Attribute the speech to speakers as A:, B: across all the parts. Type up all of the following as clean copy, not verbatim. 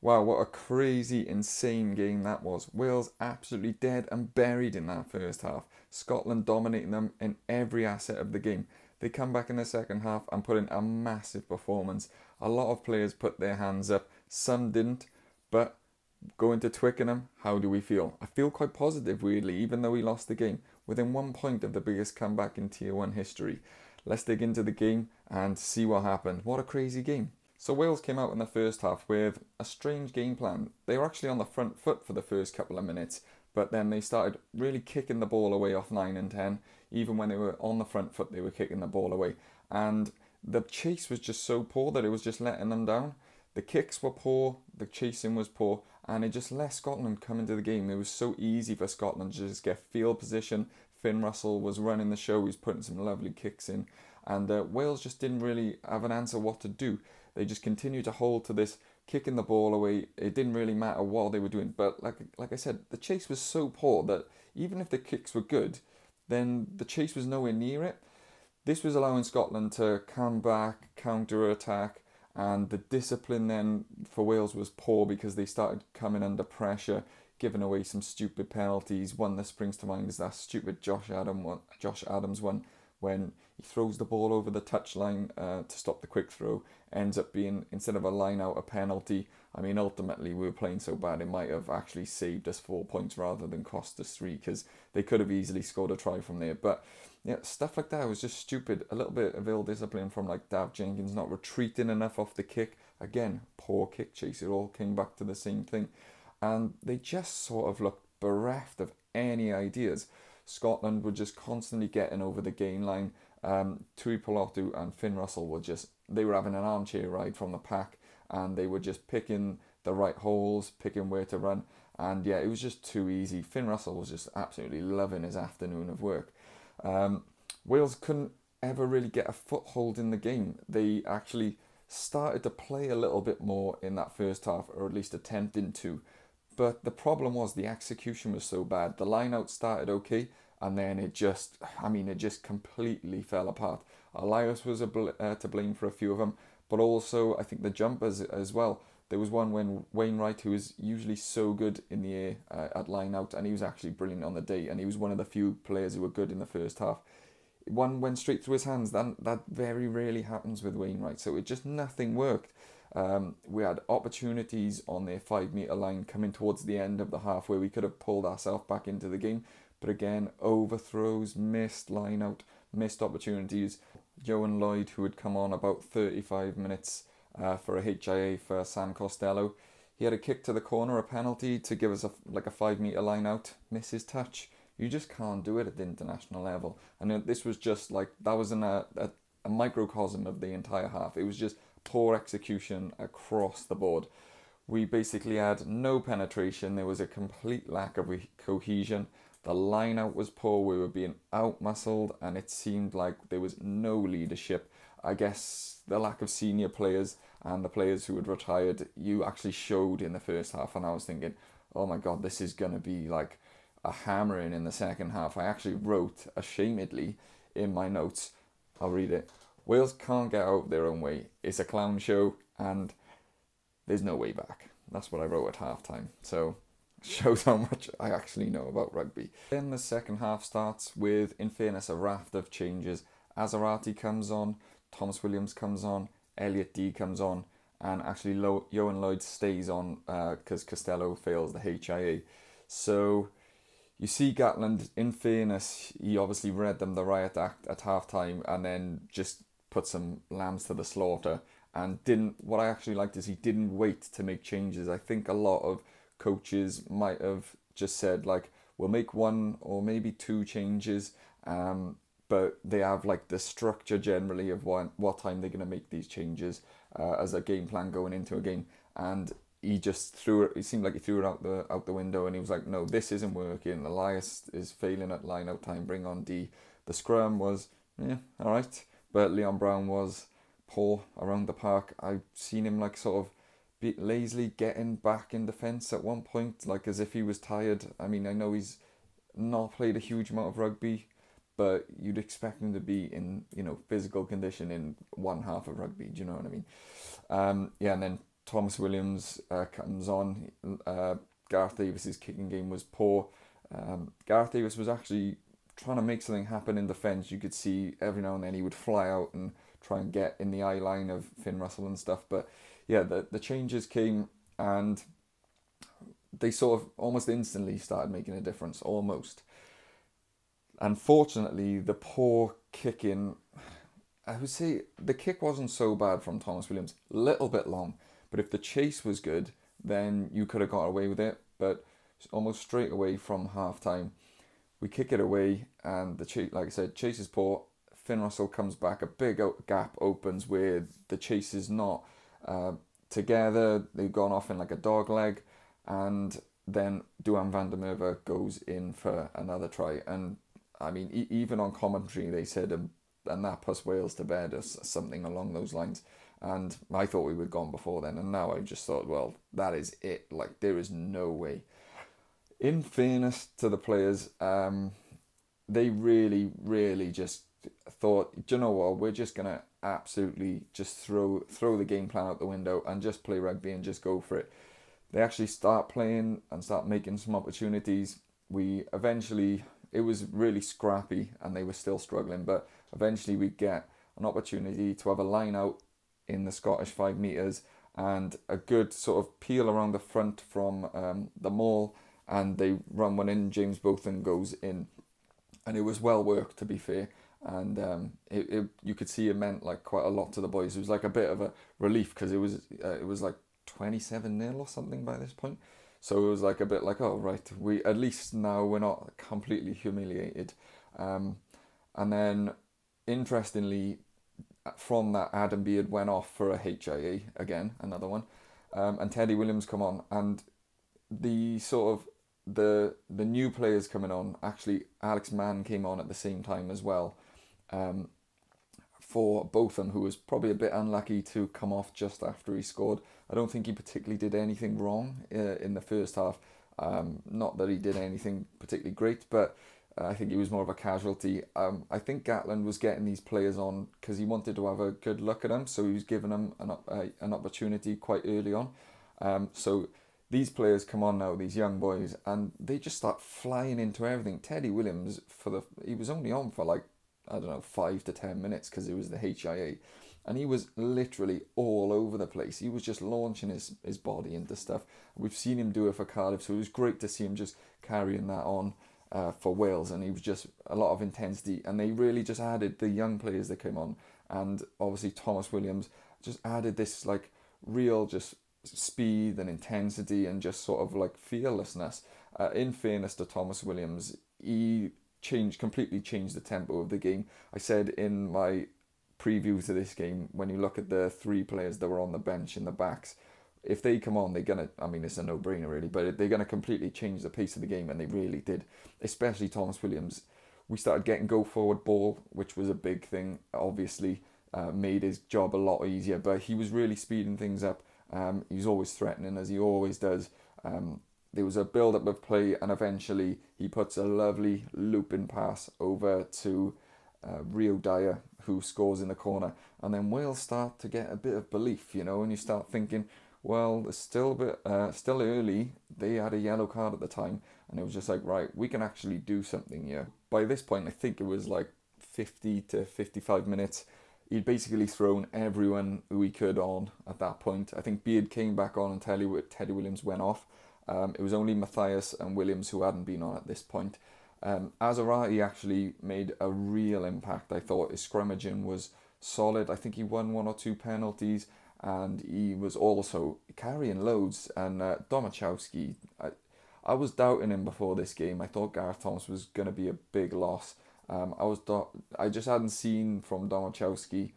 A: Wow, what a crazy, insane game that was. Wales absolutely dead and buried in that first half. Scotland dominating them in every asset of the game. They come back in the second half and put in a massive performance. A lot of players put their hands up, some didn't, but going to Twickenham, how do we feel? I feel quite positive, weirdly, even though we lost the game. Within 1 point of the biggest comeback in Tier 1 history. Let's dig into the game and see what happened. What a crazy game. So Wales came out in the first half with a strange game plan. They were actually on the front foot for the first couple of minutes, but then they started really kicking the ball away off 9 and 10. Even when they were on the front foot, they were kicking the ball away. And the chase was just so poor that it was just letting them down. The kicks were poor, the chasing was poor, and it just let Scotland come into the game. It was so easy for Scotland to just get field position. Finn Russell was running the show, he was putting some lovely kicks in, and Wales just didn't really have an answer what to do. They just continued to hold to this, kicking the ball away. It didn't really matter what they were doing, but like I said, the chase was so poor that even if the kicks were good, then the chase was nowhere near it. This was allowing Scotland to come back, counter-attack, and the discipline then for Wales was poor because they started coming under pressure, giving away some stupid penalties. One that springs to mind is that stupid Josh Adams one when he throws the ball over the touchline to stop the quick throw. Ends up being, instead of a line out, a penalty. I mean, ultimately we were playing so bad it might have actually saved us 4 points rather than cost us 3, because they could have easily scored a try from there. But yeah, stuff like that was just stupid. A little bit of ill discipline from like Dav Jenkins not retreating enough off the kick. Again, poor kick chase. It all came back to the same thing. And they just sort of looked bereft of any ideas. Scotland were just constantly getting over the gain line. Tui Pilotu and Finn Russell were they were having an armchair ride from the pack, and they were just picking the right holes, picking where to run. And yeah, it was just too easy. Finn Russell was just absolutely loving his afternoon of work. Wales couldn't ever really get a foothold in the game. They actually started to play a little bit more in that first half, or at least attempting to. But the problem was the execution was so bad. The line out started okay, and then it just completely fell apart. Elias was to blame for a few of them, but also I think the jumpers as well. There was one when Wainwright, who is usually so good in the air at line out, and he was actually brilliant on the day, and he was one of the few players who were good in the first half. One went straight through his hands. That very rarely happens with Wainwright, so it just nothing worked. We had opportunities on their 5 metre line coming towards the end of the half where we could have pulled ourselves back into the game, but again, overthrows, missed line out, missed opportunities. Johan Lloyd, who had come on about 35 minutes for a HIA for Sam Costello, he had a kick to the corner, a penalty to give us a 5 metre line out, miss his touch. You just can't do it at the international level. And this was just like, that was in a microcosm of the entire half. It was just poor execution across the board. We basically had no penetration. There was a complete lack of cohesion. The line out was poor. We were being out-muscled, and it seemed like there was no leadership. I guess the lack of senior players and the players who had retired, you actually showed in the first half, and I was thinking, oh my God, this is going to be like a hammering in the second half. I actually wrote, ashamedly, in my notes, I'll read it: Wales can't get out their own way. It's a clown show, and there's no way back. That's what I wrote at halftime. So shows how much I actually know about rugby. Then the second half starts with, in fairness, a raft of changes. Azarati comes on, Thomas Williams comes on, Elliot D comes on, and actually Johan Lloyd stays on because Costello fails the HIA. So you see Gatland, in fairness, he obviously read them the riot act at halftime and then just put some lambs to the slaughter, and didn't. What I actually liked is he didn't wait to make changes. I think a lot of coaches might have just said, like, we'll make 1 or maybe 2 changes, but they have like the structure generally of what time they're going to make these changes as a game plan going into a game. And he just threw it. It seemed like he threw it out the window, and he was like, no, this isn't working. Elias is failing at line out time, bring on D. The scrum was all right, but Leon Brown was poor around the park. I've seen him like sort of lazily getting back in defence at one point, like as if he was tired. I mean, I know he's not played a huge amount of rugby, but you'd expect him to be in physical condition in one half of rugby. Do you know what I mean? And then Thomas Williams comes on. Gareth Davies' kicking game was poor. Gareth Davies was actually trying to make something happen in defence. You could see every now and then he would fly out and try and get in the eye line of Finn Russell and stuff. But yeah, the changes came and they sort of almost instantly started making a difference, almost. Unfortunately, the poor kicking, I would say the kick wasn't so bad from Thomas Williams, a little bit long, but if the chase was good, then you could have got away with it. But almost straight away from half time, we kick it away, and the chase, like I said, chase is poor. Finn Russell comes back, a big gap opens where the chase is not together. They've gone off in like a dog leg, and then Duhan van der Merwe goes in for another try. And I mean, even on commentary, they said, and that puts Wales to bed, or something along those lines. And I thought we were gone before then, and now I just thought, well, that is it. Like, there is no way. In fairness to the players, they really, really just thought, do you know what, we're just going to absolutely just throw the game plan out the window and just play rugby and just go for it. They actually start playing and start making some opportunities. It was really scrappy and they were still struggling, but eventually we get an opportunity to have a line out in the Scottish 5 metres and a good sort of peel around the front from the maul, and they run one in, James Botham goes in, and it was well worked, to be fair, and you could see it meant like quite a lot to the boys. It was like a bit of a relief because it was like 27-0 or something by this point. So it was like a bit like, oh right, we at least now we're not completely humiliated. And then interestingly, from that, Adam Beard went off for a HIA again, another one, and Teddy Williams come on, and the sort of the new players coming on. Actually, Alex Mann came on at the same time as well. For Botham, who was probably a bit unlucky to come off just after he scored. I don't think he particularly did anything wrong in the first half. Not that he did anything particularly great, but I think he was more of a casualty. I think Gatland was getting these players on because he wanted to have a good look at them, so he was giving them an opportunity quite early on. So these players come on now, these young boys, and they just start flying into everything. Teddy Williams, he was only on for like, I don't know, 5 to 10 minutes because it was the HIA, and he was literally all over the place. He was just launching his body into stuff. We've seen him do it for Cardiff, so it was great to see him just carrying that on for Wales, and he was just a lot of intensity, and they really just added the young players that came on, and obviously Thomas Williams just added this like real just speed and intensity and just sort of like fearlessness. In fairness to Thomas Williams, he completely changed the tempo of the game. I said in my preview to this game, when you look at the 3 players that were on the bench in the backs, if they come on, they're gonna, I mean, it's a no-brainer really, but they're gonna completely change the pace of the game, and they really did. Especially Thomas Williams. We started getting go forward ball, which was a big thing. Obviously, made his job a lot easier, but he was really speeding things up. He was always threatening, as he always does. There was a build-up of play, and eventually he puts a lovely looping pass over to Rio Dyer, who scores in the corner. And then Wales start to get a bit of belief, and you start thinking, well, it's still still early. They had a yellow card at the time, and it was just like, right, we can actually do something here. By this point, I think it was like 50 to 55 minutes. He'd basically thrown everyone who he could on at that point. I think Beard came back on and Teddy Williams went off. It was only Matthias and Williams who hadn't been on at this point. Azarati actually made a real impact. I thought his scrummaging was solid. I think he won 1 or 2 penalties, and he was also carrying loads. And Domachowski, I was doubting him before this game. I thought Gareth Thomas was going to be a big loss. I just hadn't seen from Domachowski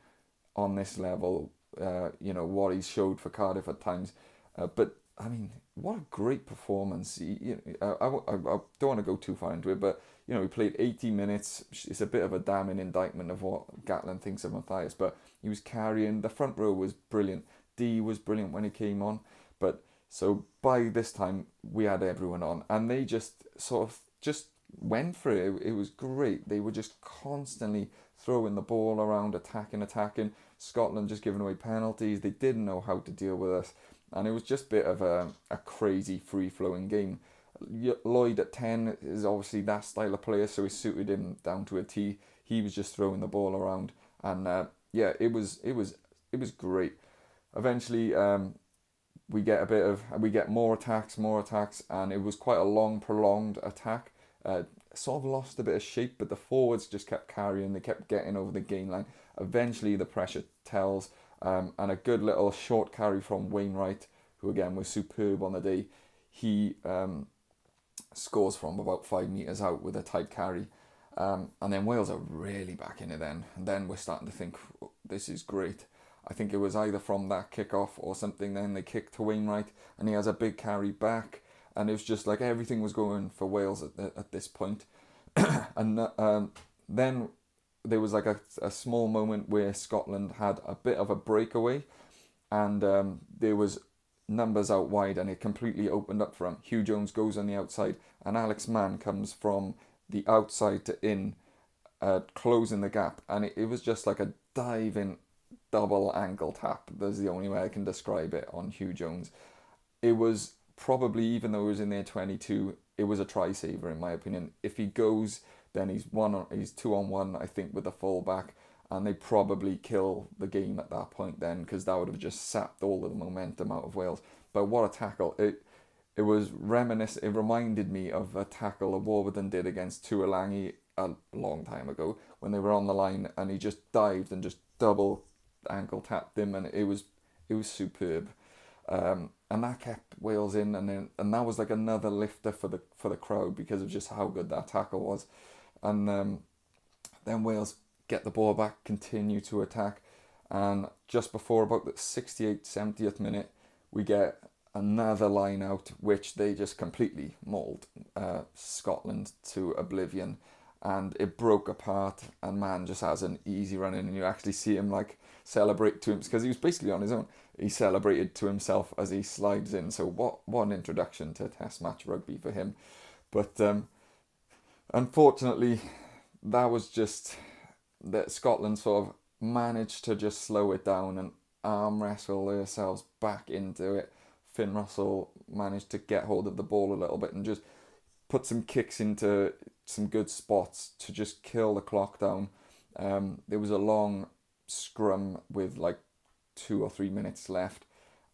A: on this level, what he showed for Cardiff at times. But I mean, what a great performance. I don't want to go too far into it, but he played 80 minutes. It's a bit of a damning indictment of what Gatland thinks of Matthias, but he was carrying. The front row was brilliant. D was brilliant when he came on. But so by this time, we had everyone on, and they just sort of just went for it. It was great. They were just constantly throwing the ball around, attacking. Scotland just giving away penalties. They didn't know how to deal with us. and it was just a bit of a crazy free-flowing game. Lloyd at 10 is obviously that style of player, so it suited him down to a T. He was just throwing the ball around, and yeah, it was great. Eventually, we get more attacks, and it was quite a long, prolonged attack. Sort of lost a bit of shape, but the forwards just kept carrying. They kept getting over the gain line. Eventually, the pressure tells, and a good little short carry from Wainwright, who again was superb on the day. He scores from about 5 metres out with a tight carry. And then Wales are really back in it then. And then we're starting to think, oh, this is great. I think it was either from that kickoff or something. Then they kicked to Wainwright and he has a big carry back. And it was just like everything was going for Wales at this point. And then there was like a small moment where Scotland had a bit of a breakaway. And there was numbers out wide and it completely opened up for him. Hugh Jones goes on the outside and Alex Mann comes from the outside to in, closing the gap. And it was just like a diving double ankle tap. That's the only way I can describe it on Hugh Jones. It was probably, even though he was in there 22, it was a try saver in my opinion. If he goes, then he's 2-on-1, I think, with the full back, and they probably kill the game at that point then, because that would have just sapped all of the momentum out of Wales. But what a tackle. It was reminiscent. It reminded me of a tackle that Warburton did against Tuolangi a long time ago when they were on the line, and he just dived and just double ankle tapped him, and it was superb. And that kept Wales in, and that was like another lifter for the crowd because of just how good that tackle was. And then Wales get the ball back, continue to attack, and just before about the 68th, 70th minute, we get another line out, which they just completely mauled Scotland to oblivion, and it broke apart, and Mann just has an easy run in, and you actually see him like celebrate to him, because he was basically on his own. He celebrated to himself as he slides in. So what an introduction to Test match rugby for him. But unfortunately, that was just that Scotland sort of managed to just slow it down and arm wrestle themselves back into it. Finn Russell managed to get hold of the ball a little bit and just put some kicks into some good spots to just kill the clock down. There was a long scrum with like 2 or 3 minutes left,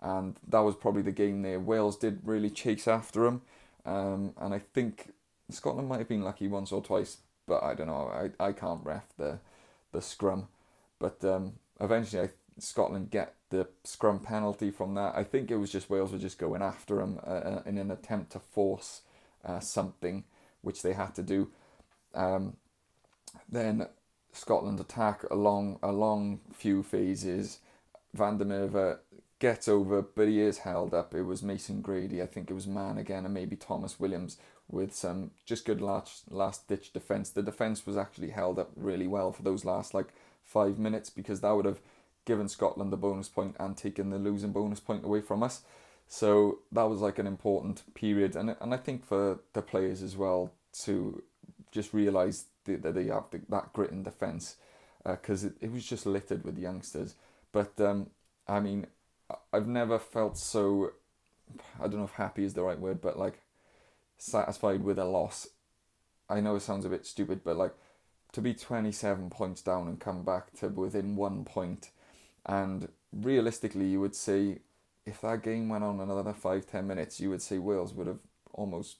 A: and that was probably the game there. Wales did really chase after them, and I think Scotland might have been lucky once or twice, but I don't know. I can't ref the scrum, but eventually Scotland get the scrum penalty from that. I think it was just Wales were just going after them in an attempt to force something, which they had to do. Then Scotland attack along a long few phases. Van der Merwe gets over, but he is held up. It was Mason Grady, I think it was Mann again, and maybe Thomas Williams with some just good last ditch defence. The defence was actually held up really well for those last like 5 minutes, because that would have given Scotland the bonus point and taken the losing bonus point away from us. So that was like an important period, and I think for the players as well to just realise that they have that grit in defence, because it was just littered with youngsters. But I mean, I've never felt so, I don't know if happy is the right word, but like satisfied with a loss. I know it sounds a bit stupid, but like to be 27 points down and come back to within 1 point, and realistically you would say if that game went on another 5-10 minutes, you would say Wales would have almost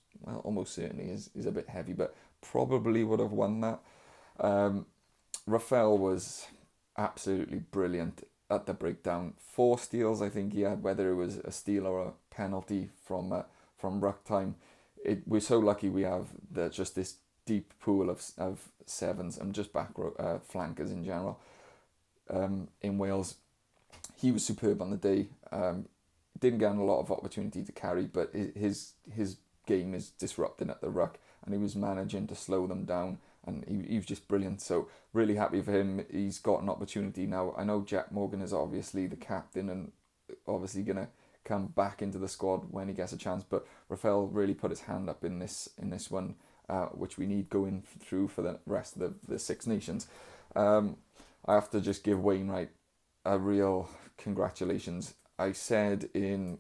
A: certainly is a bit heavy, but probably would have won that. Rafael was absolutely brilliant at the breakdown. 4 steals I think he had, whether it was a steal or a penalty from ruck time. We're so lucky we have just this deep pool of sevens and just back row, flankers in general. In Wales, he was superb on the day. Didn't get a lot of opportunity to carry, but his game is disrupting at the ruck, and he was managing to slow them down, and he was just brilliant. So really happy for him. He's got an opportunity now. I know Jack Morgan is obviously the captain and obviously going to come back into the squad when he gets a chance, but Rafael really put his hand up in this one, which we need going through for the rest of the Six Nations. I have to just give Wainwright a real congratulations. I said in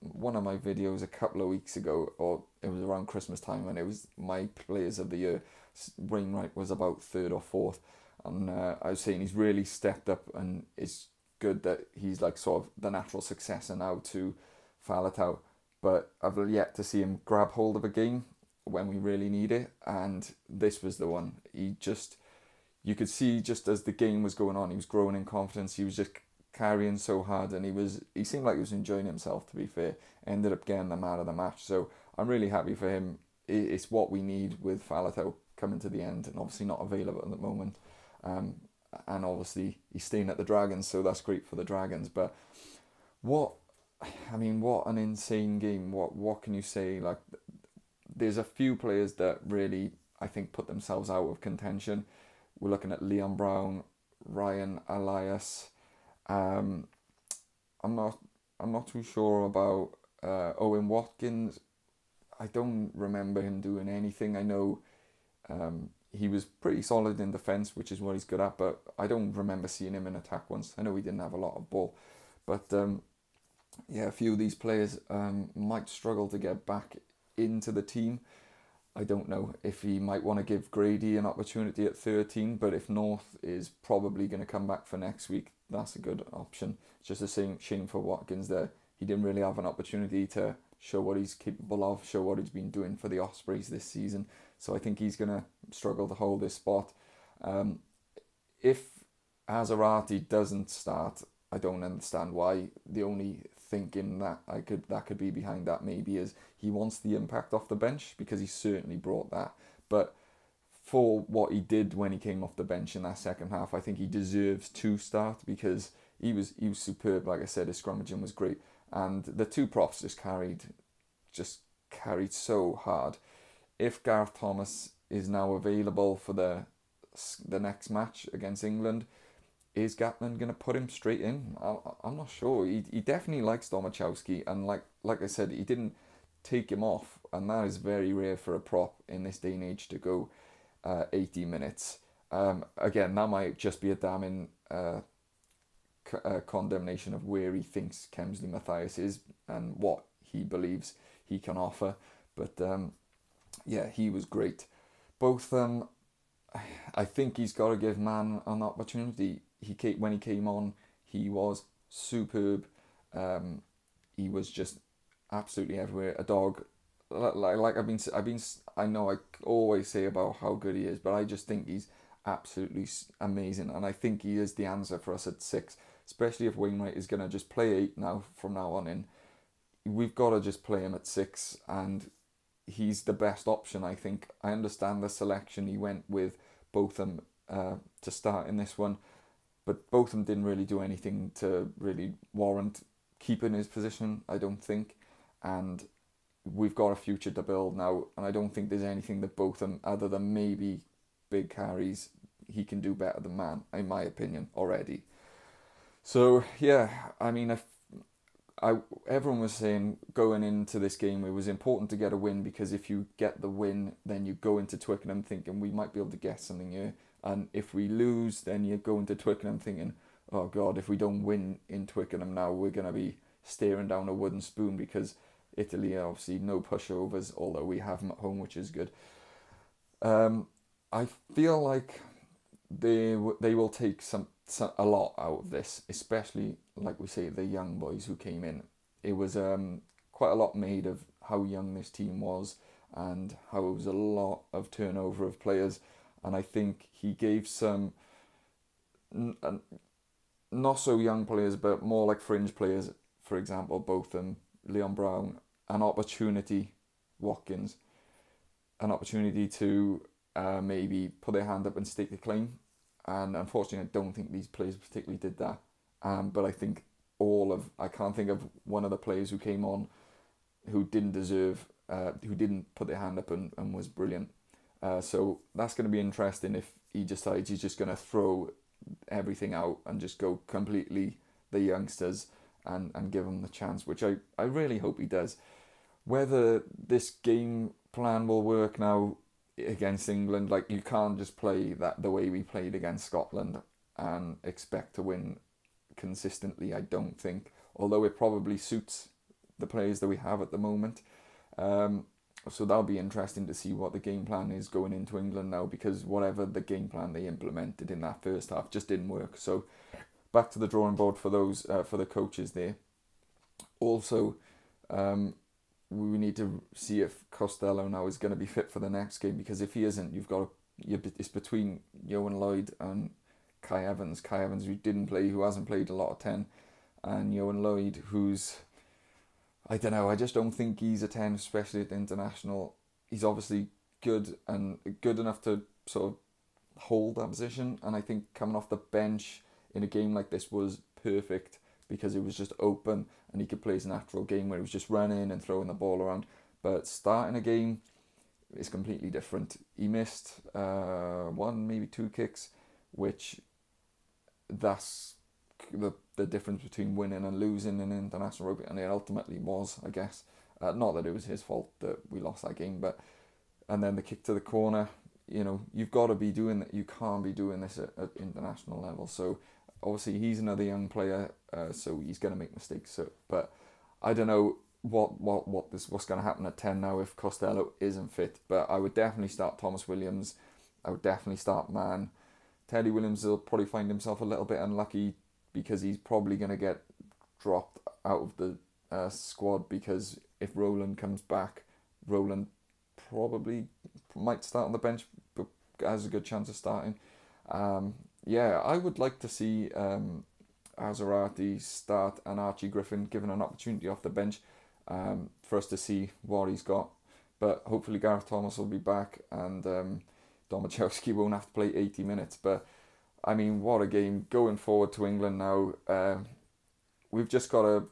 A: one of my videos a couple of weeks ago, or it was around Christmas time, and it was my players of the year. Wainwright was about third or fourth, and I was saying he's really stepped up, and it's good that he's like sort of the natural successor now to Faletau. But I've yet to see him grab hold of a game when we really need it, and this was the one. You could see just as the game was going on, he was growing in confidence. He was just carrying so hard, and he seemed like he was enjoying himself, to be fair. Ended up getting the man of the match, so I'm really happy for him. It's what we need with Faletau coming to the end, and obviously not available at the moment. And obviously he's staying at the Dragons, so that's great for the Dragons. But what an insane game. What can you say? Like, there's a few players that really, I think, put themselves out of contention. We're looking at Liam Brown, Ryan Elias. I'm not too sure about Owen Watkins. I don't remember him doing anything. I know he was pretty solid in defence, which is what he's good at, but I don't remember seeing him in attack once. I know he didn't have a lot of ball, but yeah, a few of these players might struggle to get back into the team. I don't know if he might want to give Grady an opportunity at 13, but if North is probably going to come back for next week, that's a good option. It's just a shame for Watkins there. He didn't really have an opportunity to show what he's capable of, show what he's been doing for the Ospreys this season. So I think he's going to struggle to hold this spot. If Azarati doesn't start, I don't understand why. The only thinking that could be behind that maybe is he wants the impact off the bench, because he certainly brought that. But for what he did when he came off the bench in that second half, I think he deserves to start, because he was superb. Like I said, his scrummaging was great, and the two props just carried so hard. If Gareth Thomas is now available for the next match against England, is Gatland going to put him straight in? I'm not sure. He definitely likes Domachowski, and like I said, he didn't take him off, and that is very rare for a prop in this day and age to go 80 minutes. Again, that might just be a damning condemnation of where he thinks Kemsley Mathias is and what he believes he can offer. But yeah, he was great. Both I think he's got to give Man an opportunity. When he came on, he was superb. He was just absolutely everywhere. A dog. Like I know I always say about how good he is, but I just think he's absolutely amazing, and I think he is the answer for us at 6, especially if Wainwright is going to just play 8 now from now on in. We've got to just play him at 6, and he's the best option, I think. I understand the selection he went with Botham to start in this one, but Botham didn't really do anything to really warrant keeping his position, I don't think. And we've got a future to build now, and I don't think there's anything that Botham, other than maybe big carries, he can do better than Man, in my opinion, already. So yeah, I mean, everyone was saying going into this game it was important to get a win, because if you get the win, then you go into Twickenham thinking we might be able to get something here, and if we lose, then you go into Twickenham thinking, oh God, if we don't win in Twickenham now, we're going to be staring down a wooden spoon, because Italy, obviously no pushovers, although we have them at home, which is good. I feel like they will take a lot out of this, especially, like we say, the young boys who came in. It was quite a lot made of how young this team was, and how it was a lot of turnover of players, and I think he gave some not so young players, but more like fringe players, for example, Botham, Leon Brown, an opportunity, Watkins, an opportunity to maybe put their hand up and stake a claim. And unfortunately, I don't think these players particularly did that. But I think I can't think of one of the players who came on who didn't deserve, who didn't put their hand up and was brilliant. So that's going to be interesting if he decides he's just going to throw everything out and just go completely the youngsters and give them the chance, which I really hope he does. Whether this game plan will work now against England, like, you can't just play that the way we played against Scotland and expect to win consistently, I don't think. Although it probably suits the players that we have at the moment. So that'll be interesting to see what the game plan is going into England now, because whatever the game plan they implemented in that first half just didn't work. So back to the drawing board for those for the coaches there. Also, we need to see if Costello now is going to be fit for the next game, because if he isn't, it's between Ioan Lloyd and Kai Evans. Kai Evans, who didn't play, who hasn't played a lot of 10, and Ioan Lloyd, who's, I don't know, I just don't think he's a 10, especially at the international. He's obviously good and good enough to sort of hold that position, and I think coming off the bench in a game like this was perfect, because it was just open and he could play his natural game where he was just running and throwing the ball around. But starting a game is completely different. He missed one, maybe 2 kicks, which that's the difference between winning and losing in international rugby, and it ultimately was, I guess. Not that it was his fault that we lost that game, but and then the kick to the corner, you know, you've got to be doing that. You can't be doing this at international level. So obviously he's another young player, so he's going to make mistakes. So, but I don't know what's going to happen at 10 now if Costello isn't fit. But I would definitely start Thomas Williams. I would definitely start Mann. Teddy Williams will probably find himself a little bit unlucky, because he's probably going to get dropped out of the squad, because if Roland comes back, Roland probably might start on the bench, but has a good chance of starting. Yeah, I would like to see Azarati start and Archie Griffin given an opportunity off the bench for us to see what he's got. But hopefully Gareth Thomas will be back, and Domachowski won't have to play 80 minutes. But I mean, what a game going forward to England now. We've just got to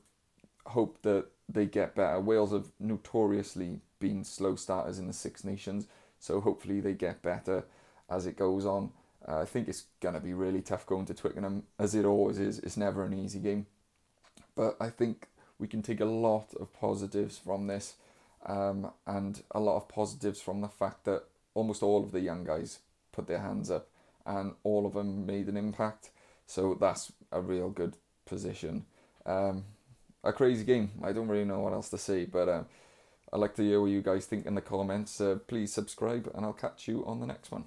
A: hope that they get better. Wales have notoriously been slow starters in the Six Nations, so hopefully they get better as it goes on. I think it's going to be really tough going to Twickenham, as it always is. It's never an easy game. But I think we can take a lot of positives from this, and a lot of positives from the fact that almost all of the young guys put their hands up, and all of them made an impact. So that's a real good position. A crazy game. I don't really know what else to say, but I'd like to hear what you guys think in the comments. Please subscribe, and I'll catch you on the next one.